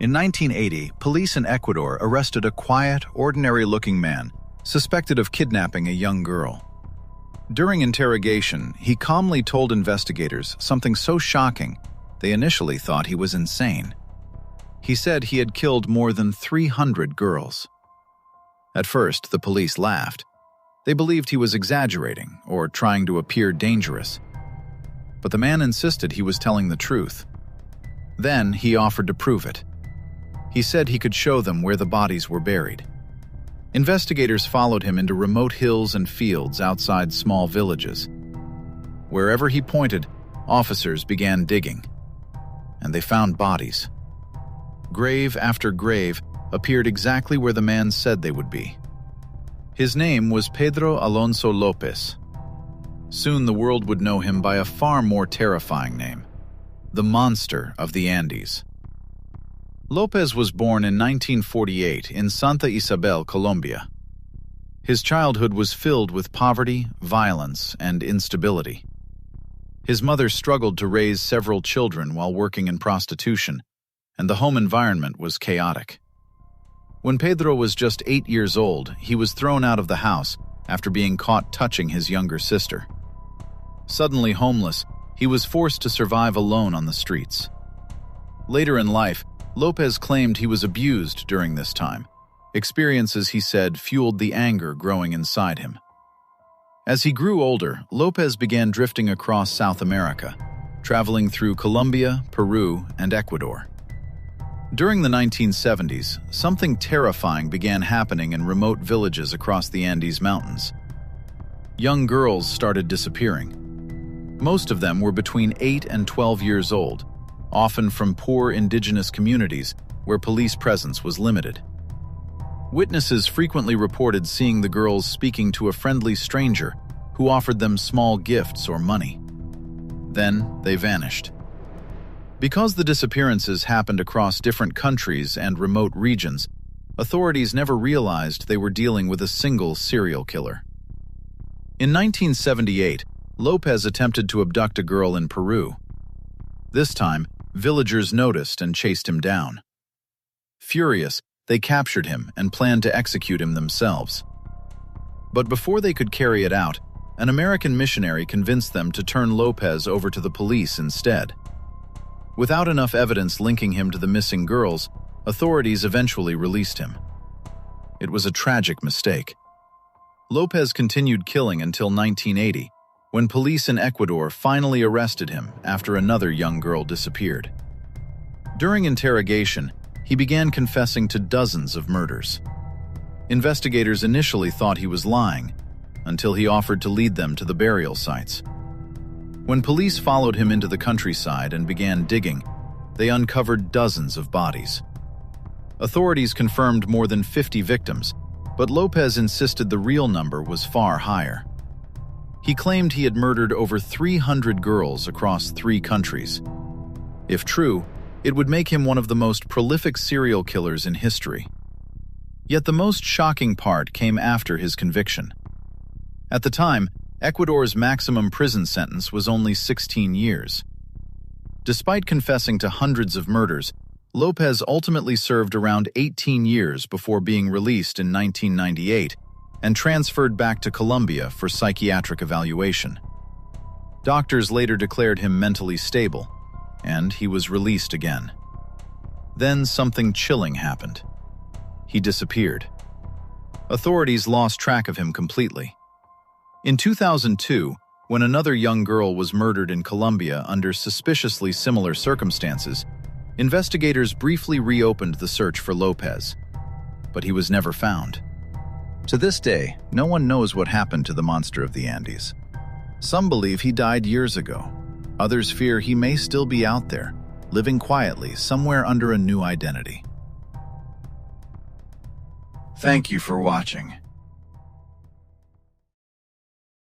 In 1980, police in Ecuador arrested a quiet, ordinary-looking man suspected of kidnapping a young girl. During interrogation, he calmly told investigators something so shocking they initially thought he was insane. He said he had killed more than 300 girls. At first, the police laughed. They believed he was exaggerating or trying to appear dangerous. But the man insisted he was telling the truth. Then he offered to prove it. He said he could show them where the bodies were buried. Investigators followed him into remote hills and fields outside small villages. Wherever he pointed, officers began digging. And they found bodies. Grave after grave appeared exactly where the man said they would be. His name was Pedro Alonso López. Soon the world would know him by a far more terrifying name: the Monster of the Andes. López was born in 1948 in Santa Isabel, Colombia. His childhood was filled with poverty, violence, and instability. His mother struggled to raise several children while working in prostitution, and the home environment was chaotic. When Pedro was just 8 years old, he was thrown out of the house after being caught touching his younger sister. Suddenly homeless, he was forced to survive alone on the streets. Later in life, López claimed he was abused during this time. Experiences, he said, fueled the anger growing inside him. As he grew older, López began drifting across South America, traveling through Colombia, Peru, and Ecuador. During the 1970s, something terrifying began happening in remote villages across the Andes Mountains. Young girls started disappearing. Most of them were between 8 and 12 years old, often from poor indigenous communities where police presence was limited. Witnesses frequently reported seeing the girls speaking to a friendly stranger who offered them small gifts or money. Then they vanished. Because the disappearances happened across different countries and remote regions, authorities never realized they were dealing with a single serial killer. In 1978, López attempted to abduct a girl in Peru. This time, villagers noticed and chased him down. Furious, they captured him and planned to execute him themselves. But before they could carry it out, an American missionary convinced them to turn López over to the police instead. Without enough evidence linking him to the missing girls, authorities eventually released him. It was a tragic mistake. López continued killing until 1980, when police in Ecuador finally arrested him after another young girl disappeared. During interrogation, he began confessing to dozens of murders. Investigators initially thought he was lying, until he offered to lead them to the burial sites. When police followed him into the countryside and began digging, they uncovered dozens of bodies. Authorities confirmed more than 50 victims, but López insisted the real number was far higher. He claimed he had murdered over 300 girls across 3 countries. If true, it would make him one of the most prolific serial killers in history. Yet the most shocking part came after his conviction. At the time, Ecuador's maximum prison sentence was only 16 years. Despite confessing to hundreds of murders, López ultimately served around 18 years before being released in 1998 and transferred back to Colombia for psychiatric evaluation. Doctors later declared him mentally stable, and he was released again. Then something chilling happened. He disappeared. Authorities lost track of him completely. In 2002, when another young girl was murdered in Colombia under suspiciously similar circumstances, investigators briefly reopened the search for López, but he was never found. To this day, no one knows what happened to the Monster of the Andes. Some believe he died years ago. Others fear he may still be out there, living quietly somewhere under a new identity. Thank you for watching.